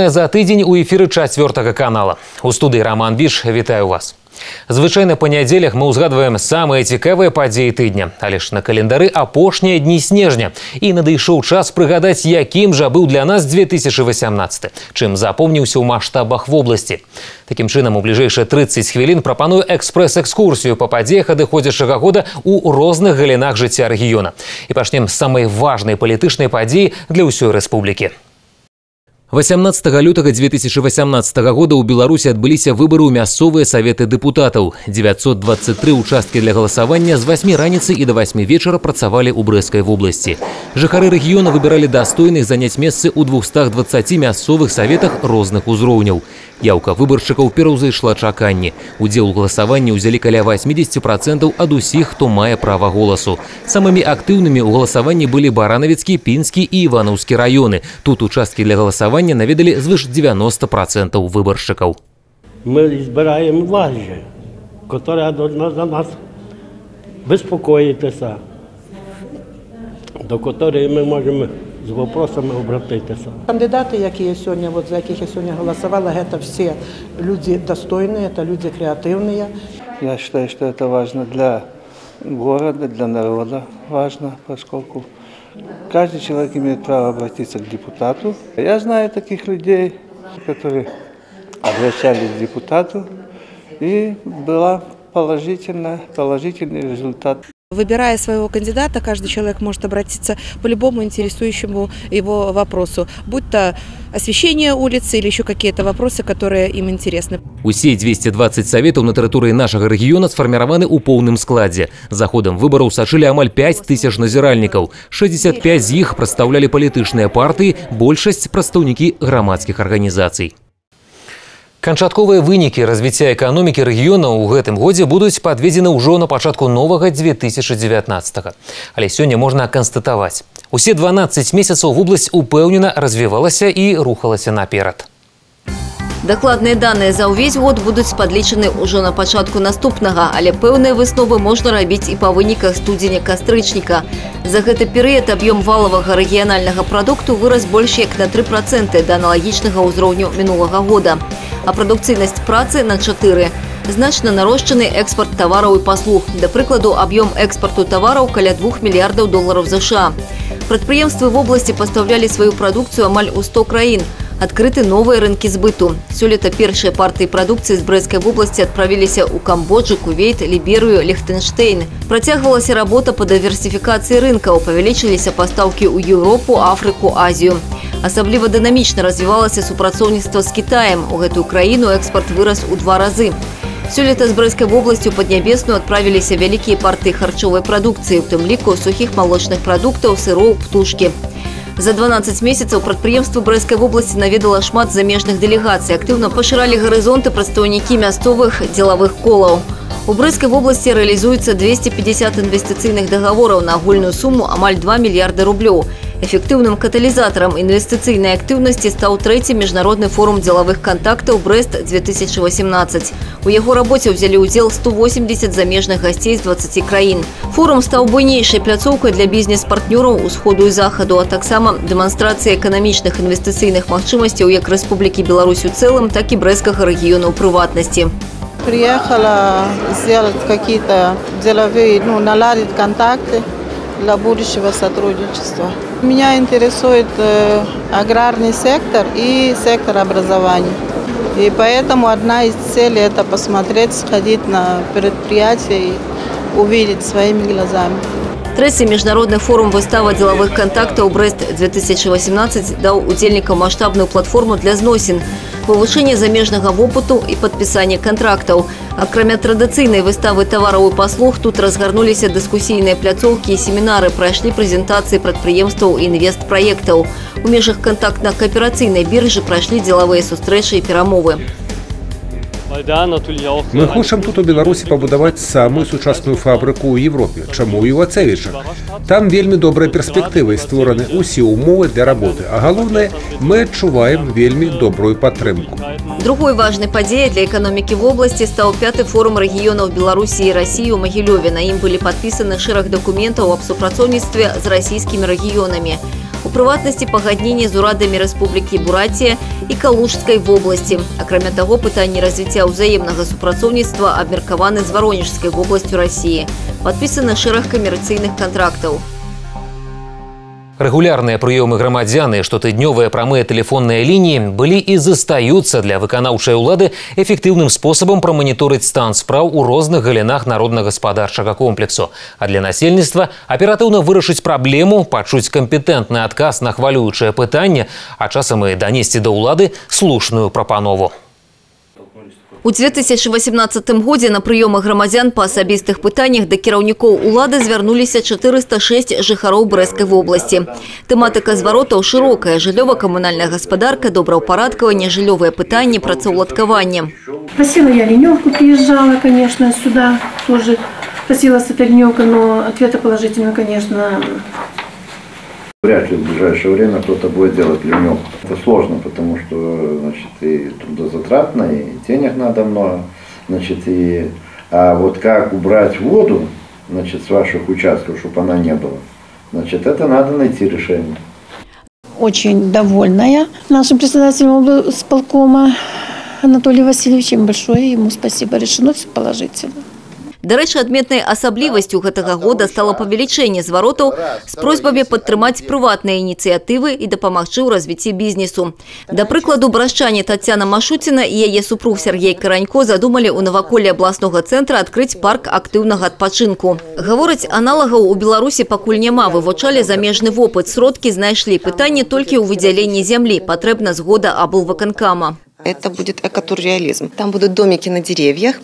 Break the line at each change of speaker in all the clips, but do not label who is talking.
Першая за тыдзень у эфіры 4 канала. У студыі Роман Біш, вітаю вас. Звычайна па нядзелях мы ўзгадваем самыя цікавыя падзеі тыдня. Але ж на календары апошнія дні снежня. І надышоў час прыгадаць, якім жа быў для нас 2018. Чым запомніўся ў маштабах вобласці. Такім чынам, у бліжэйшыя 30 хвілін прапаную экспрэс-экскурсію па падзеях адыходзячага года ў розных галінах жыцця рэгіёна. І пачнем з самай важнай палітычнай падзеі для ўсёй рэспублікі. 18 лютага 2018 года ў Беларусі адбыліся выбары ў мясцовыя саветы дэпутатаў. 923 участкі для галасавання з 8 раніцы і до 8 вечара працавалі ў Брэсцкай вобласці. Жыхары рэгіёна выбіралі дастойных заняць месцы ў 220 мясцовых саветах розных узроўняў. Яўка выбаршчыкаў пераўзышла чаканні. Удзел у галасаванні ўзялі каля 80% ад усіх, хто мае права голасу. Самымі актыўнымі ў галасаванні былі Баранавіцкі, Пінскі і Іванаўскі раёны. Тут участкі для галасавання наведалі звыш 90% выбаршчыкаў.
Мы збираем важі, которая должна за нас беспокоїтися, до которої ми можемо з вопросами обратитися.
Кандидаты, які сьогодні, за яких я сьогодні голосувала, это все люди достойные, это люди креативные.
Я считаю, что это важно для города, для народа важно, поскольку каждый человек имеет право обратиться к депутату. Я знаю таких людей, которые обращались к депутату, и был положительный результат.
Выбирая своего кандидата, каждый человек может обратиться по любому интересующему его вопросу, будь то освещение улицы или еще какие-то вопросы, которые им интересны.
Усе 220 саветаў на тэрыторыі нашага рэгіёна сфарміраваны ў поўным складзе. За ходам выбараў сачылі амаль 5000 назіральнікаў. 65 з іх прадстаўлялі палітычныя партыі, большасць прадстаўнікі грамадскіх арганізацый. Канчатковыя вынікі развіцця эканомікі рэгіёна ў гэтым годзе будуць падведзены ўжо на пачатку новага 2019-га. Але сёння можна канстатаваць. Усе 12 месяцаў вобласць упэўнена развівалася і рухалася наперад.
Дакладныя даныя за ўвесь год будуць падлічаны ўжо на пачатку наступнага, але пэўныя высновы можна рабіць і па выніках студзеня-кастрычніка. За гэты перыяд аб'ём валавага рэгіянальнага прадукту вырас больш як на 3% да аналагічнага ўзроўню мінулага года. А прадукцыйнасць працы на 4%. Значна нарошчаны экспарт тавараў і паслуг. Да прыкладу, аб'ём экспарту тавараў каля $2 мільярдаў США. Прадпрыемствы вобласці пастаўлялі сваю прадукцыю амаль у 100 краін. Адкрыты новыя рынкі збыту. Сёлета першыя партыі прадукцыі з Брэсцкай вобласці адправіліся ў Камбоджу, Кувейт, Ліберыю, Ліхтэнштэйн. Працягвалася работа па дыверсіфікацыі рынкаў, павялічыліся пастаўкі ў Еўропу, Афрыку, Азію. Асабліва дынамічна развівалася супрацоўніцтва з Кітаем. У гэтую краіну экспарт вырас у 2 разы. Сёлета з Брэсцкай вобласцю пад Нябесную адправіліся вялікія партыі харчовай прадукцыі, у тым ліку сухіх малочных прадуктаў, сыроў, птушкі. За 12 месяцаў прадпрыемства Брэсцкай вобласці наведала шмат замежных дэлегацый. Актыўна пашыралі гарызонты прадстаўнікі мясцовых дзелавых колаў. У Брэсцкай вобласці рэалізуецца 250 інвестыцыйных дагавораў на агульную суму амаль 2 мільярды рублёў. Эфектыўным каталізатарам інвестыцыйнай актыўнасці стаў 3-й міжнародны форум дзелавых кантактаў «Брэст-2018». У яго рабоце ўзялі ўдзел 180 замежных гасцей з 20 краін. Форум стаў буйнейшай пляцоўкай для бізнес-партнёраў усходу і захаду, а таксама дэманстрацыяй эканамічных інвестыцыйных магчымасцяў як Рэспублікі Беларусь у цэлым, так і Брэсцкага рэгіёна ў прыватнасці.
Приехала сделать какие-то деловые, наладить контакты для будущего сотрудничества. Меня интересует аграрный сектор и сектор образования. И поэтому одна из целей – это посмотреть, сходить на предприятие и увидеть своими глазами.
3-й міжнародны форум выстава дзелавых кантактаў «Брэст-2018» даў удзельнікам маштабную платформу для зносін, вывучэння замежнага вопыту і падпісання кантрактаў. Акрамя традыцыйнай выставы тавараў і паслуг, тут разгарнуліся дыскусійныя пляцоўкі і семінары, прайшлі прэзентацыі прадпрыемстваў і інвестпраектаў. У межах кантактна-кааперацыйнай біржы прайшлі дзелавыя сустрэчы і перамовы.
Мы хочам тут у Беларусі пабудаваць самую сучасную фабрыку ў Европе. Чаму ў Івацевічах? Там вельмі добрыя перспектывы, створаны ўсе ўмовы для работы. А галоўнае, мы адчуваем вельмі добрую падтрымку.
Другой важнай падзеяй для эканомікі вобласці стаў 5-й форум рэгіёнаў Беларусі і Расіі ў Магілёве. На ім былі падпісаны шэраг дакументаў аб супрацоўніцтве з расійскімі рэгіёнамі. У прыватнасці пагадненне з урадамі Рэспублікі Бурація і Калужскай вобласці. Акрамя таго, пытанні развіцця ўзаемнага супрацоўніцтва абмеркаваны з Варонежскай вобласцю России. Падпісаны шэраг камерцыйных контрактаў.
Регулярные приемы громадян и штотыднёвые прамыя телефонные линии были и застаются для выканаўчай улады эффективным способом промониторить стан справ у розных галінах народна-гаспадарчага комплексу. А для насельніцтва оперативно вырашыць проблему, пачуць компетентный отказ на хвалюючае пытанне, а часам и донести до улады слушную прапанову.
У 2018 годзе на прыёмы грамадзян па асабістых пытаннях да кіраўнікоў улады звярнуліся 406 жыхароў Брэсцкай вобласці. Тэматыка зваротаў шырокая: жыллёва-камунальная гаспадарка, добраўпарадкаванне, жыллёвыя пытанні, працаўладкаванне.
Просила я линейку, приезжала, конечно, сюда тоже. Просила с этой линейкой, но ответа положительного, конечно.
Вряд ли в ближайшее время кто-то будет делать ливневку. Это сложно, потому что, значит, и трудозатратно, и денег надо много, значит, а вот как убрать воду, значит, с ваших участков, чтобы она не было, значит, это надо найти решение.
Очень довольная нашим председателем исполкома Анатолием Васильевичем. Большое ему спасибо. Решено все положительно.
Дарэчы, адметнай асаблівасцю гэтага года стало павелічэнне зваротаў з просьбамі падтрымаць прыватныя ініцыятывы і дапамагчы ў развіцці бізнесу. Да прыкладу, брашчане Тацяна Машуціна і яе супруг Сергей Каранько задумалі ў наваколлі абласнога цэнтра адкрыць парк актыўнага адпачынку. Гавораць, аналагаў у Беларусі пакуль няма, вывучалі замежны вопыт, сродкі знайшлі. Пытанне толькі ў выдзяленні зямлі, патрэбна згода аблвыканкама.
Это будет экотурреализм. Там будут домики на деревьях,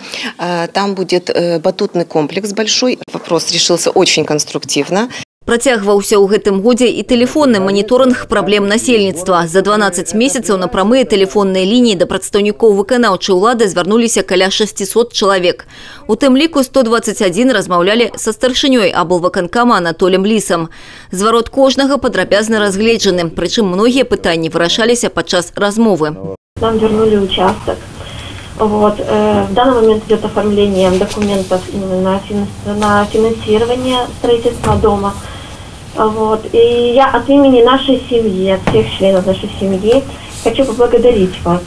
там будет батутный комплекс большой. Вопрос решился очень конструктивно.
Працягваўся ў гэтым годзе і тэлефонны маніторынг праблем насельніцтва. За 12 месяцаў на прамыя тэлефонныя лініі да прадстаўнікоў выканаўчай улады звярнуліся каля 600 чалавек. У тым ліку 121 размаўлялі са старшынёй аблвыканкама Анатолем Лісам. Зварот кожнага падрабязна разгледжаны, прычым многія пытанні вырашаліся падчас размовы.
Нам вернули участок. Вот. В данный момент идет оформление документов именно на финансирование строительства дома. Вот. И я от имени нашей семьи, от всех членов нашей семьи хочу поблагодарить вас.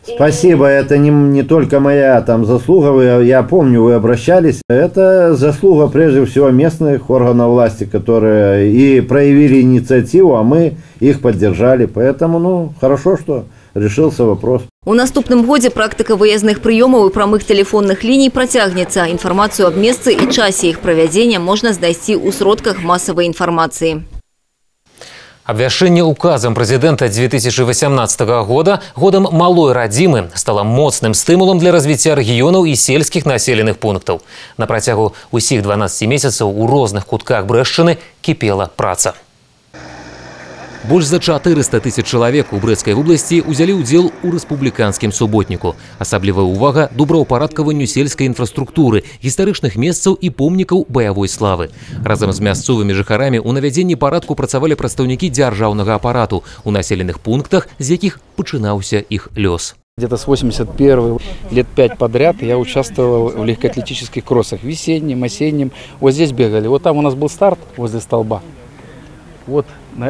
Спасибо, это не только моя заслуга, я помню, вы обращались. Это заслуга прежде всего местных органов власти, которые и проявили инициативу, а мы их поддержали. Поэтому, хорошо, что решился вопрос.
У наступным годзе практыка выездных прыёмаў і прамых тэлефонных ліній працягнецца. Інфармацыю аб месцы і часе іх правядзення можна знайсці ў сродках масавай інфармацыі.
Абвяшчэнне указам прэзідэнта 2018 года годам малой радзімы стала моцным стымулам для развіцця рэгіёнаў і сельскіх населеных пунктаў. На працягу ўсіх 12 месяцаў у розных кутках Брэшчыны кіпела праца. Больш за 400 тысяч чалавек у Брэсцкай вобласці ўзялі ўдзел у рэспубліканскім суботніку. Асаблівая ўвага добраўпарадкаванню сельскай інфраструктуры, гістарычных месцаў і помнікаў баявой славы. Разам з мясцовымі жыхарамі ў навядзенні парадку працавалі прадстаўнікі дзяржаўнага апарату у населеных пунктах, з якіх пачынаўся іх лёс.
Где-то с 81-го, лет 5 подряд я участвовал в легкоатлетических кроссах, весенним, осенним. Вот здесь бегали. Вот там у нас был старт возле столба. Вот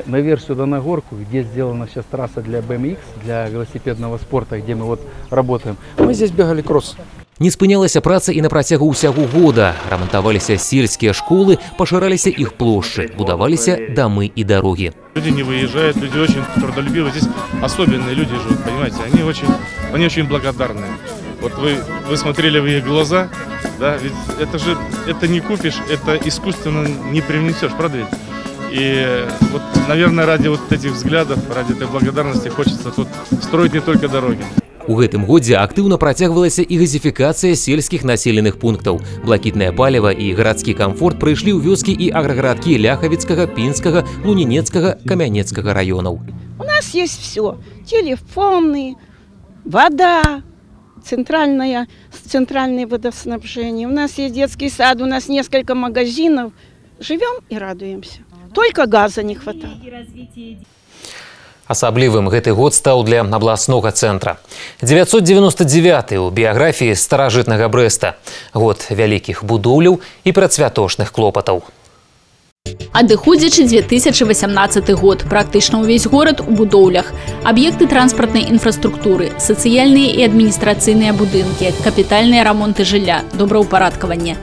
наверх сюда на горку, где сделана сейчас трасса для BMX, для велосипедного спорта, где мы вот работаем. Мы здесь бегали кросс.
Не спынялася праца і на працягу ўсяго года. Рамантаваліся сельскія школы, пашыраліся іх плошчы, будаваліся дамы і дарогі.
Люди не выезжают, люди очень трудолюбивые. Здесь особенные люди живут, понимаете? Они очень благодарные. Вот вы смотрели в их глаза, да, ведь это не купишь, это искусственно не привнесешь, правда ведь? И вот, наверное, ради вот этих взглядов, ради этой благодарности хочется тут строить не только дороги.
У гэтым годзе актыўна працягвалася і газифікацыя сельскіх населеных пунктаў. Блакітнае паліва і гарадскі камфорт прыйшлі ў вёскі і аграгарадкі Ляхавіцкага, Пінскага, Лунінецкага, Камянецкага раёнаў.
У нас есть все. Телефоны, вода, центральное водоснабжение. У нас есть детский сад, у нас несколько магазинов. Живем и радуемся. Только газа не хватает.
Асаблівым гэты год стаў для абласнога цэнтра. 999 у біяграфіі старажытнага Брэста. Год вялікіх будоўляў і перадсвяточных клопатаў.
Адыходзячы 2018 год. Практычна ўвесь горад у будоўлях. Аб'екты транспартнай інфраструктуры, сацыяльныя і адміністрацыйныя будынкі, капітальныя рамонты жылля, добраўпарадкаванне.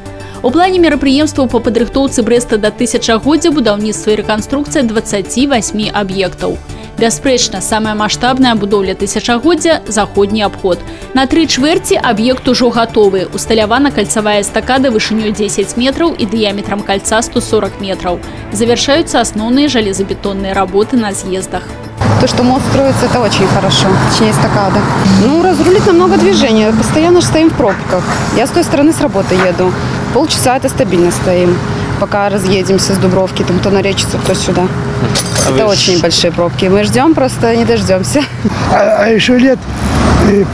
У плане мерапрыемстваў па падрыхтоўцы Брэста да тысячагоддзя будаўніцтва і рэканструкцыя 28 аб'ектаў. Бясспрэчна, самая маштабная будоўля тысячагоддзя – заходні абход. На 3/4 аб'ект ужо гатовы. Усталявана кальцавая эстакада вышынёй 10 метраў і дыяметрам кальца 140 метров. Завершаются основные железобетонные работы на съездах.
То, что мост строится, это очень хорошо, точнее эстакада. Ну, разрулит намного движения, постоянно же стоим в пробках. Я с той стороны с работы еду, полчаса это стабильно стоим, пока разъедемся с Дубровки, там то на Речицу, то сюда. Это очень большие пробки, мы ждем, просто не дождемся.
А еще лет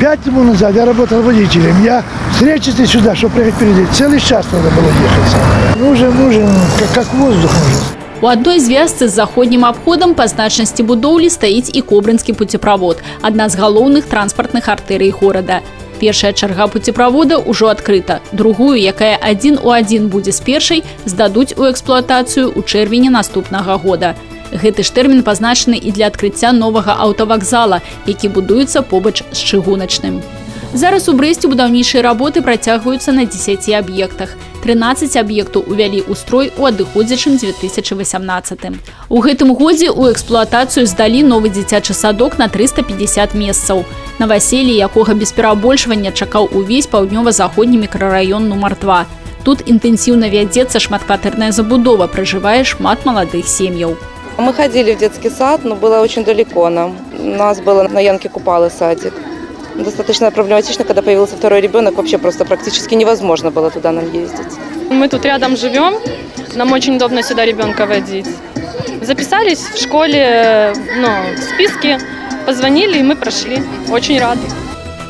5 тому назад я работал водителем, я с Речицы сюда, чтобы приехать перейти, целый час надо было ехать. Нужен, как воздух нужен.
У одной звязцы з заходнім абходам па значнасці будоўлі стаіць і Кобрынскі пуцеправод, адна з галоўных транспартных артэрый горада. Першая чарга пуцеправода ўжо адкрыта. Другую, якая 1 у 1 будзе з першай, здадуць у эксплуатацыю ў чэрвені наступнага года. Гэты ж тэрмін пазначаны і для адкрыцця новага аўтавакзала, які будуецца побач з чыгуначным. Зараз у Брэсце будаўнічыя работы працягваюцца на 10 аб'ектах. 13 аб'ектаў увялі ў строй у адыходзячым 2018. У гэтым годзе ў эксплуатацыю здалі новы дзіцячы садок на 350 месцаў. Наваселле, якога без перабольшвання чакаў увесь паўднёва-заходні мікрараён нумар 2. Тут інтэнсіўна вядзецца шматкватэрная забудова, пражывае шмат маладых сем'яў.
Мы ходили в детский сад, но было очень далеко нам. У нас было на Янке Купалы садик. Достаточно проблематично, когда появился второй ребенок, вообще просто практически невозможно было туда нам ездить.
Мы тут рядом живем, нам очень удобно сюда ребенка водить. Записались в школе, в списке, позвонили, и мы прошли. Очень рады.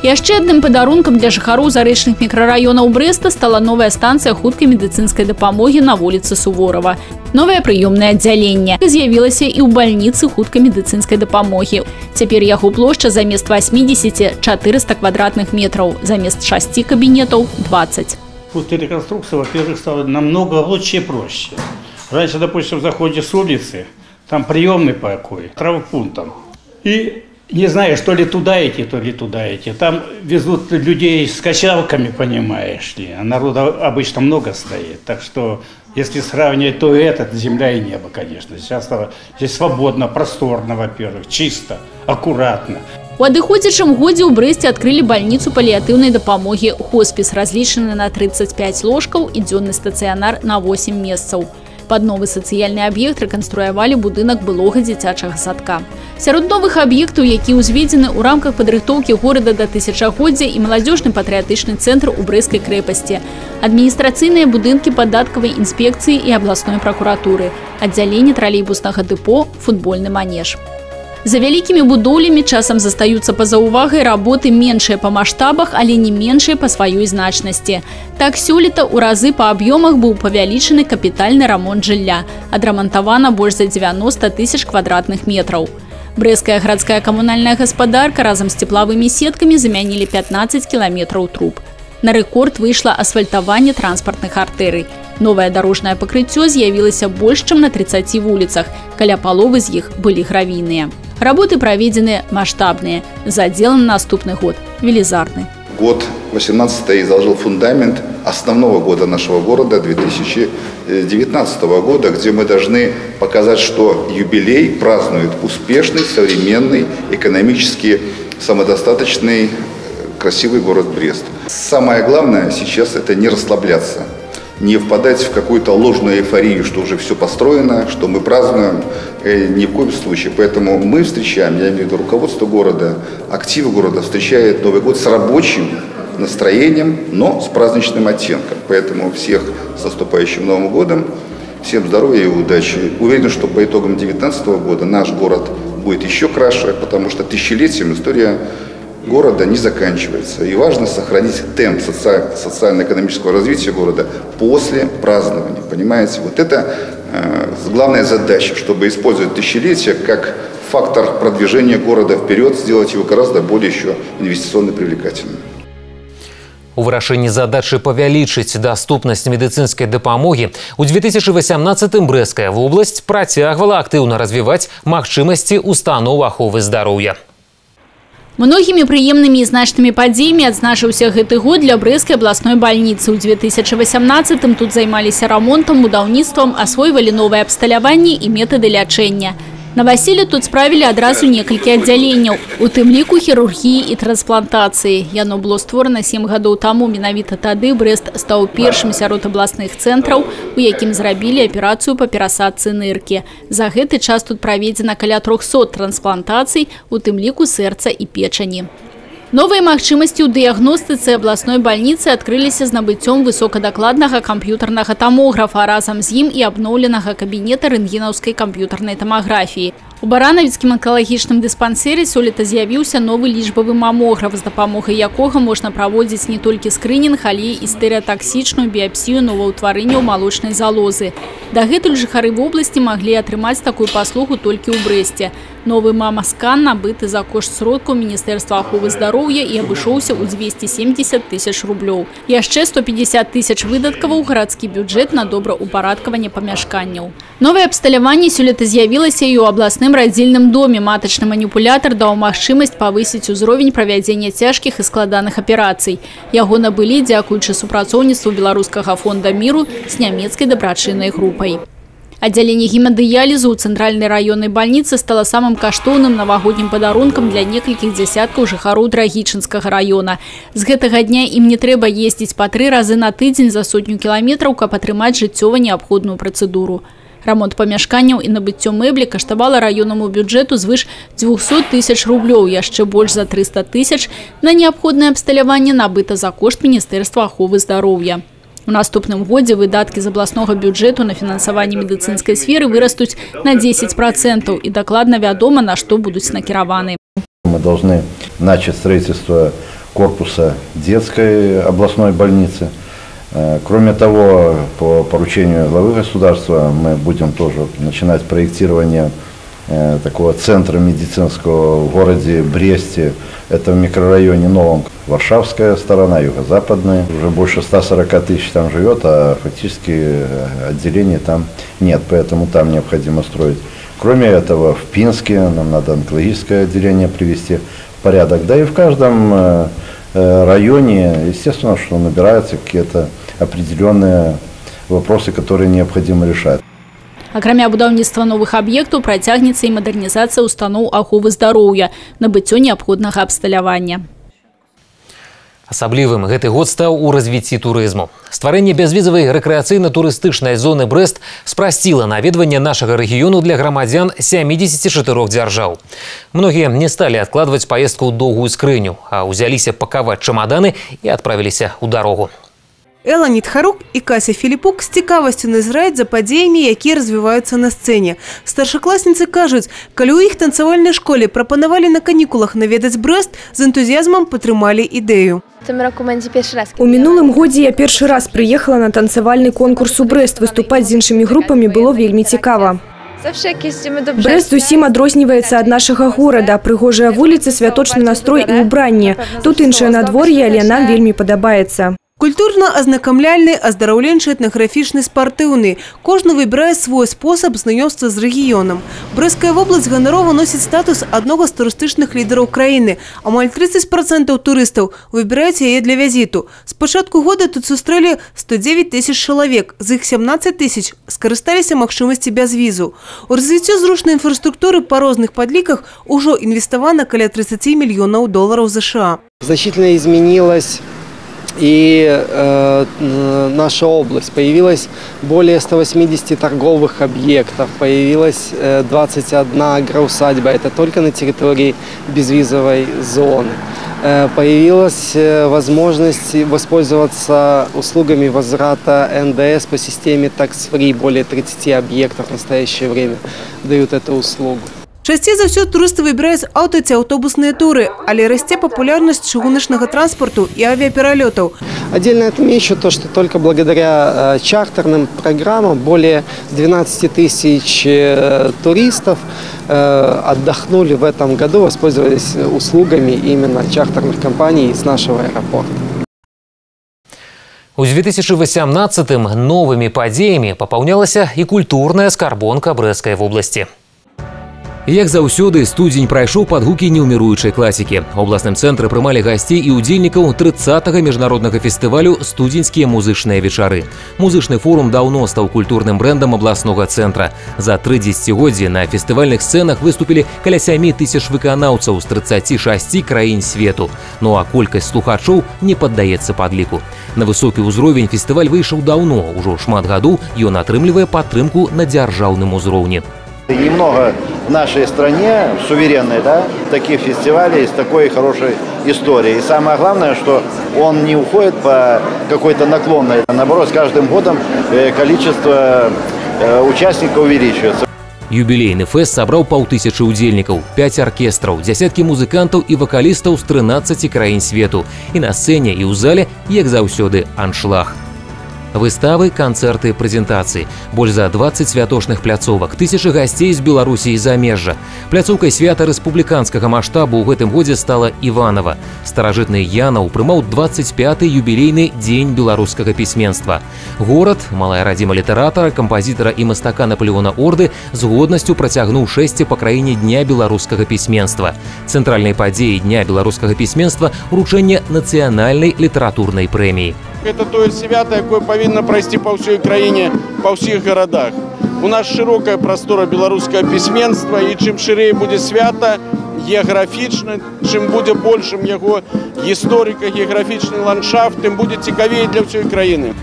Яшчэ адным падарункам для жыхароў зарэчных мікрараёнаў Брэста стала новая станцыя хуткай медыцынскай дапамогі на вуліцы Суворова. Новае прыёмнае аддзяленне з'явілася і ў бальніцы хуткай медыцынскай дапамогі. Цяпер яго плошча замест 80 – 400 квадратных метров, замест 6 кабінетаў – 20.
Тут реконструкция, во-первых, стала намного лучше и проще. Раньше, допустим, заходишь с улицы, там приемный покой, травмпунктом. И не знаешь, то ли туда идти, то ли туда идти. Там везут людей с качалками, понимаешь ли. А народа обычно много стоит. Так что, если сравнивать, то это земля и небо, конечно. Сейчас стало здесь свободно, просторно, во-первых, чисто, аккуратно.
У адыходзячым годзе ў Брэсце адкрылі бальніцу паліатыўнай дапамогі. Хоспіс разлічаны на 35 ложкаў і дзённы стацыянар на 8 месцаў. Пад новы сацыяльны аб'ект рэканструявалі будынак былога дзіцячага садка. Сярод новых аб'ектаў, які ўзведзены ў рамках падрыхтоўкі горада да тысячагоддзя і маладзёжны патрыятычны цэнтр у Брэсцкай крэпасці, адміністрацыйныя будынкі падаткавай інспекцыі і абласной пракуратуры, аддзяленне тралейбуснага дэпо, футбольны манеж. За вялікімі будоўлямі часам застаюцца па-за ўвагай работы меншыя па маштабах, але не меншыя па сваёй значнасці. Так сёлета ў разы па аб'ёмах быў павялічаны капітальны рамонт жылля. Адрамантавана больш за 90 тысяч квадратных метраў. Брэсцкая гарадская камунальная гаспадарка разам з цеплавымі сеткамі замянілі 15 кіламетраў труб. На рэкорд выйшла асфальтаванне транспартных артэрый. Новае дарожнае пакрыццё з'явілася больш, чым на 30 вуліцах. Каля паловы з іх былі гравійныя. Работы праведзены маштабныя. Задел на наступны год велизарны.
Год 18-й заложил фундамент основного года нашего города, 2019 года, где мы должны показать, что юбилей празднует успешный, современный, экономически самодостаточный, красивый город Брест. Самое главное сейчас это не расслабляться, не впадать в какую-то ложную эйфорию, что уже все построено, что мы празднуем, ни в коем случае. Поэтому мы встречаем, я имею в виду руководство города, активы города встречает Новый год с рабочим настроением, но с праздничным оттенком. Поэтому всех с наступающим Новым годом, всем здоровья и удачи. Уверен, что по итогам 2019 года наш город будет еще краше, потому что тысячелетием история города не заканчивается. И важно сохранить темп социально-экономического развития города после празднования. Понимаете, вот это главная задача, чтобы использовать тысячелетие как фактор продвижения города вперед, сделать его гораздо более еще инвестиционно привлекательным.
У вырашэнні задачы павялічыць даступнасць медыцынскай дапамогі у 2018-м Брэсцкая вобласць працягвала актыўна развіваць магчымасці устаноў аховы здароўя.
Многімі прыемнымі і значнымі падзеямі адзначыўся гэты год для Брэсцкай абласной бальніцы. У 2018-м тут займаліся рамонтам, будаўніцтвам, асвойвалі новыя абсталяванні і метады лячэння. На Васілі тут справілі адразу некалькі аддзяленняў, у тым ліку хірургіі і трансплантацыі. Яно было створана 7 гадоў таму. Менавіта тады Брэст стаў першым сярод абласных цэнтраў, у якім зрабілі аперацыю па перасадцы ныркі. За гэты час тут праведзена каля 300 трансплантацый, у тым ліку сэрца і печані. Новыя магчымасці ў дыягностыцы абласной бальніцы адкрыліся з набыццём высокадакладнага камп'ютарнага тамографа, а разам з ім і абноўленага кабінета рэнтгенаўскай камп'ютарнай тамаграфіі. У Баранавіцкім анкалагічным дыспансеры сёлета з'явіўся новы лічбавы мамограф, з дапамогай якога можна праводзіць не толькі скрынінг, але і стэрэатаксічную біяпсію новаўтварэнняў малочнай залозы. Дагэтуль жыхары вобласці маглі атрымаць такую паслугу толькі ў Брэсце. Новы мама-скан набыты за кошт сродкаў Міністэрства аховы здароўя і абышоўся ў 270 тысяч рублёў. Яшчэ 150 тысяч выдаткаваў гарадскі бюджэт на добраўпарадкаванне памяшканняў. Новае абсталяванне сёлета з'явілася і ў абласным радзільным доме. Матачны маніпулятар даў магчымасць павысіць узровень правядзення цяжкіх і складаных аперацый. Яго набылі дзякуючы супрацоўніцтву Беларускага фонда міру з нямецкай дабрачыннай групай. Аддзяленне гемадыялізу ў цэнтральнай раённай бальніцы стала самым каштоўным навагоднім падарункам для некалькіх дзясяткаў жыхароў Драгічынскага раёна. З гэтага дня ім не трэба ездзіць па 3 разы на тыдзень за 100 кіламетраў, каб атрымаць жыццёва неабходную працэдуру. Рамонт памяшканняў і набыццё мэблі каштавала раённаму бюджэту звыш 200 тысяч рублёў, яшчэ больш за 300 тысяч на неабходнае абсталяванне набыта за кошт Міністэрства аховы здароўя. У наступным годзе выдаткі з абласнога бюджэту на фінансаванне медыцынскай сферы вырастуць на 10% і дакладна вядома, на што будуць накіраваны.
Мы должны начать строительство корпуса детской областной больницы. Кроме того, по поручению главы государства мы будем тоже начинать проектирование такого центра медицинского в городе Бресте. Это в микрорайоне Новом. Варшавская сторона, юго-западная. Уже больше 140 тысяч там живет, а фактически отделений там нет, поэтому там необходимо строить. Кроме этого, в Пинске нам надо онкологическое отделение привести в порядок. Да и в каждом районе, естественно, что набираются какие-то определенные вопросы, которые необходимо решать.
Акрамя будаўніцтва новых аб'ектаў працягнецца і мадэрнізацыя устаноў аховы здароўя, набыццё неабходнага абсталявання.
Асаблівым гэты год стаў у развіцці турызму. Стварэнне бязвізавай рэкрэацыйна-турыстычнай зоны Брэст спрасціла наведванне нашага рэгіёну для грамадзян 74 дзяржаў. Многія не сталі адкладваць паездку ў доўгую скрыню, а ўзяліся пакаваць чамаданы і адправіліся ў дарогу.
Элла Нітхарук і Кася Філіпук з цікавасцю назіраюць за падзеямі, якія развіваюцца на сцэне. Старшакласніцы кажуць, калі ў іх танцавальнай школе прапанавалі на канікулах наведаць Брэст, з энтузіязмам падтрымалі ідэю.
У мінулым годзе я першы раз прыехала на танцавальны конкурс у Брэст. Выступаць з іншымі групамі было вельмі цікава. Брэст зусім адрозніваецца ад нашага горада. Прыгожыя вуліцы, святочны настрой і ўбранне. Тут іншае надвор'е, але нам вельмі падабаецца.
Культурна-азнакамляльны, аздараўленчы, этнаграфічны, спартыўны. Кожны выбірае свой спосаб знаёмства з рэгіёнам. Брэсцкая вобласць ганарова носіць статус аднога з турыстычных лідараў краіны. Амаль 30% турыстаў выбіраюць яе для візіту. З пачатку года тут сустрэлі 109 тысяч чалавек. З іх 17 тысяч скарысталіся магчымасці без візу. У развіццё зручнай інфраструктуры па розных падліках ужо інвеставана каля 30 мільёнаў долараў США.
Значительно изменилась и наша область. Появилось более 180 торговых объектов, появилась 21 агроусадьба, это только на территории безвизовой зоны. Появилась возможность воспользоваться услугами возврата НДС по системе tax-free. Более 30 объектов в настоящее время дают эту услугу.
Часцей за ўсё турысты выбіраюць аўто ці аўтобусныя туры, але расце папулярнасць чыгуначнага транспорту і авиаперелётаў.
Отдельно отмечу то, что только благодаря чартерным программам более 12 тысяч туристов отдохнули в этом году, воспользовались услугами именно чартерных компаний из нашего аэропорта.
У 2018-м новыми падзеямі папаўнялася і культурная скарбонка Брэсцкай вобласці. Як заўсёды, студзень прайшоў пад гукі неўміруючай класікі. У абласным цэнтры прымалі гасцей і удзельнікаў 30-го міжнароднага фестывалю «Студзеньскія музычныя вечары». Музычны форум даўно стаў культурным брэндам абласнога цэнтра. За 3 дзесяцігоддзі на фестывальных сцэнах выступілі каля 7000 выканаўцаў з 36 краін свету. Ну а колькасць слухачоў не паддаецца падліку. На высокі ўзровень фестываль выйшаў даўно, ужо шмат гадоў ён атрымлівае падтрымку на дзяржаўным узроўні.
Немного в нашей стране, суверенной, да, таких фестивалей с такой хорошей историей. И самое главное, что он не уходит по какой-то наклонной. Наоборот, с каждым годом количество участников увеличивается.
Юбилейный фест сабраў 5000 удзельнікаў, 5 аркестраў, дзясяткі музыкантаў і вакалістаў з 13 краін свету. І на сцэне, і ў зале, як заўсёды, аншлаг. Выставы, канцэрты, прэзентацыі. Больш за 20 святочных пляцовак, тысячы гасцей з Беларусі і замежжа. Пляцоўкай свята рэспубліканскага маштабу ў гэтым годзе стала Іванова. Старажытны Янаў прымаў 25-й юбілейны дзень беларускага пісьменства. Горад, малая радзіма літаратара, кампазітара і мастака Наполеона Орды з годнасцю працягнуў шэсце па краіне Дня беларускага пісьменства. Цэнтральнай падзеяй Дня беларускага пісьменства – уручэнне нацыянальнай літаратурнай прэміі.
Это тое свято, якое павінна прайсці па ўсёй краіне, па ўсіх гарадах. У нас шырокая прастора беларускага пісьменства, і чым шырэй будзе свята геаграфічна, чым будзе большым яго гісторыка-геаграфічны ландшафт, тым будзе цікавей для ўсёй краіны.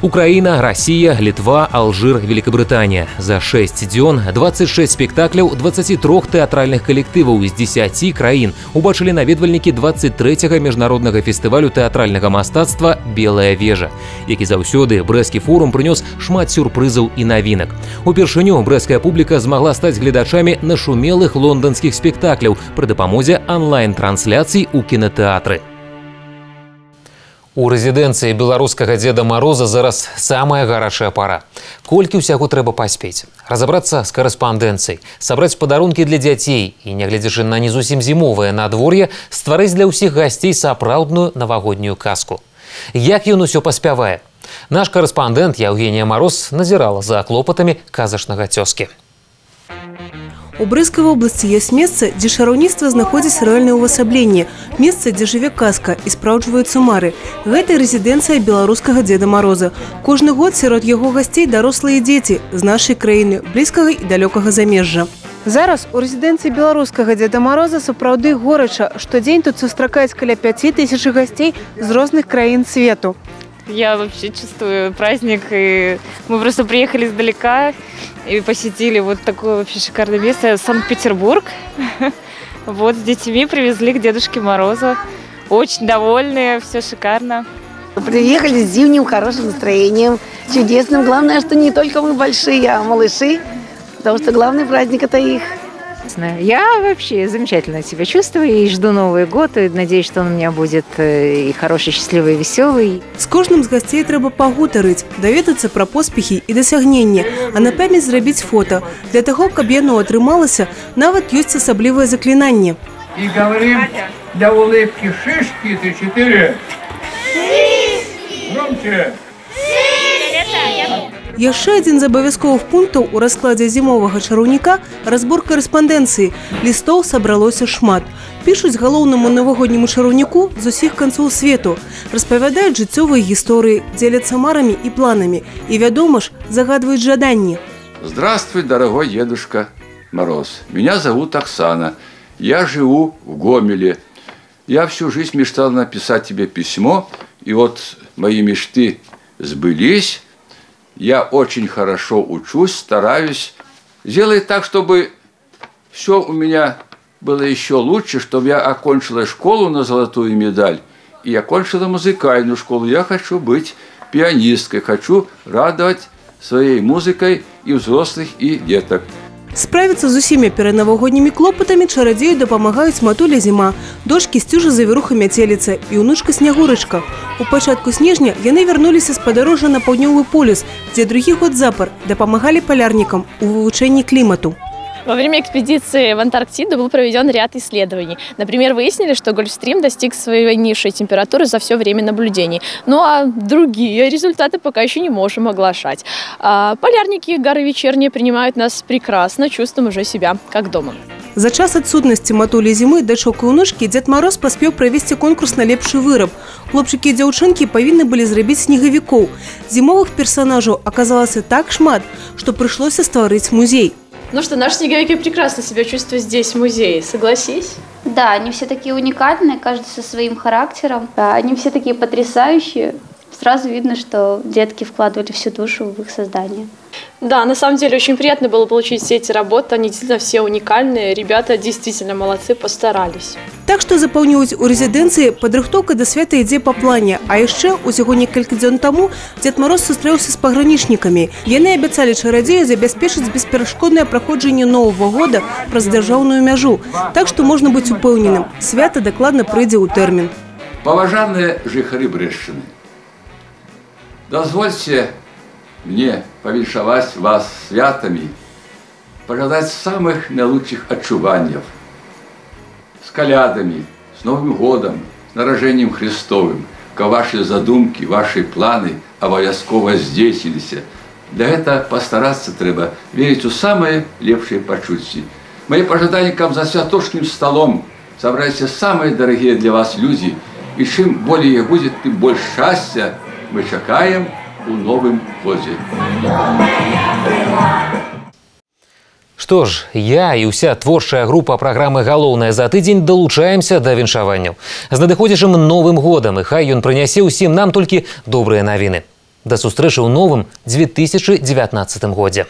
Украина, Россия, Литва, Алжир, Великобритания. За 6 дзён 26 спектакляў 23 тэатральных калектываў з 10 краін убачылі наведвальнікі 23-го міжнароднага фестывалю тэатральнага мастацтва «Белая вежа», які заўсёды брэсцкі форум прынёс шмат сюрпрызаў і навінак. Упершыню брэсцкая публіка змагла стаць гледачамі нашумелых лонданскіх спектакляў пры дапамозе онлайн-трансляцый у кінатэатры. У рэзідэнцыі беларускага Дзеда Мароза зараз самая гарачая пара. Колькі ўсяго трэба паспець? Разабрацца з карэспандэнцыяй, сабраць падарункі для дзяцей і, нягледзячы на не зусім зімовае надвор'е, стварыць для ўсіх гасцей сапраўдную навагоднюю казку. Як ён усё паспявае? Наш карэспандэнт Яўгенія Мароз назірала за клопатамі казачнага цёзкі.
У Брэсцкай вобласці ёсць месца, дзе чараўніцтва знаходзіць рэальнае ўвасабленне, месца, дзе жыве казка і спраўджваюцца мары. Гэта рэзідэнцыя беларускага Дзеда Мароза. Кожны год сярод яго гасцей дарослыя дзеці з нашай краіны, блізкага і далёкага замежжа. Зараз у рэзідэнцыі беларускага Дзеда Мароза сапраўды горача. Штодзень тут сустракаюць каля 5000 гасцей з розных краін свету.
Я вообще чувствую праздник, и мы просто приехали издалека и посетили вот такое вообще шикарное место, Санкт-Петербург. Вот с детьми привезли к Дедушке Морозу. Очень довольные, все шикарно.
Приехали с зимним хорошим настроением, чудесным. Главное, что не только мы большие, а малыши, потому что главный праздник – это их.
Я вообще замечательно себя чувствую и жду Новый год, и надеюсь, что он у меня будет и хороший, счастливый, и веселый.
С кожным з гостей трэба пагутарыць, даведацца пра поспехі і дасягненні, а на памяць зрабіць фото. Для таго, каб яно атрымалася, нават ёсць асаблівае заклінанне.
И говорим для улыбки шишки 3-4. Громче.
Яшчэ адзін з абавязковых пунктаў у раскладзе зімовага чараўніка – разбор карэспандэнцыі. Лістоў сабралося шмат. Пішуць галоўнаму навагодняму чараўніку з усіх канцоў свету. Распавядаюць жыццёвыя гісторыі, дзеляцца марамі і планамі. І, вядома ж, загадваюць жаданні.
Здравствуй, дорогой Дедушка Мороз. Меня зовут Оксана. Я живу в Гомеле. Я всю жизнь мечтал написать тебе письмо. И вот мои мечты сбылись. Я очень хорошо учусь, стараюсь. Сделай так, чтобы все у меня было еще лучше, чтобы я окончила школу на золотую медаль и окончила музыкальную школу. Я хочу быть пианисткой, хочу радовать своей музыкой и взрослых, и деток.
Справіцца з усімі пераднавагоднімі клопатамі чарадзею дапамагаюць матуля Зіма, дочкі Сцюжа Завіруха Мяцеліца і ўнучка Снягурачка. У пачатку снежня яны вярнуліся з падарожжа на паўднёвы полюс, дзе другі год запар дапамагалі палярнікам у вывучэнні клімату.
Во время экспедиции в Антарктиду был проведен ряд исследований. Например, выяснили, что Гольфстрим достиг своей низшей температуры за все время наблюдений. Ну а другие результаты пока еще не можем оглашать. Полярники горы Вечерние принимают нас прекрасно, чувствуем уже себя как дома.
За час адсутнасці матулі зімы дачок і ўнучкі Дед Мороз паспеў правесці конкурс на лепшы выраб. Хлопчыкі і дзяўчынкі павінны былі зрабіць снегавікоў. Зімовых персонажаў аказалася так шмат, што прыйшлося стварыць музей.
Ну что, наши снеговики прекрасно себя чувствуют здесь, в музее, согласись?
Да, они все такие уникальные, каждый со своим характером. Они все такие потрясающие. Сразу видно, что детки вкладывали всю душу в их создание.
Да, на самом деле очень приятно было получить все эти работы. Они действительно все уникальные. Ребята действительно молодцы, постарались.
Так што запаўніваць у рэзідэнцыі падрыхтоўка да свята ідзе па плане. А яшчэ усяго некалькі дзён таму Дед Мороз сустрэўся з пагранічнікамі. Яны абяцалі чарадзею забяспечыць бесперашкоднае праходжанне Новага года праз дзяржаўную мяжу. Так што можна быць упэўненым, свята дакладна прыйдзе ў тэрмін.
Паважаныя жыхары Брэшчыны, дозвольте мне повіншаваць вас святами, пожелать самых наилучших отчуваньев, с колядами, с Новым годом, с народжением Христовым, ка ваши задумки, ваши планы обовязково здзейсніліся. Для этого постараться треба верить у самые лепшие почуття. Мои пожелания к вам за святошным столом. Собрайте самые дорогие для вас люди, и чем более их будет, тем больше счастья мы чакаем у Новым годзе.
Што ж, я і ўся творчая група праграмы «Галоўнае за тыдзень» далучаемся да віншаванняў. З надыходзячым Новым годам, і хай ён прынясе ўсім нам толькі добрыя навіны. Да сустрэчы ў новым 2019 годзе.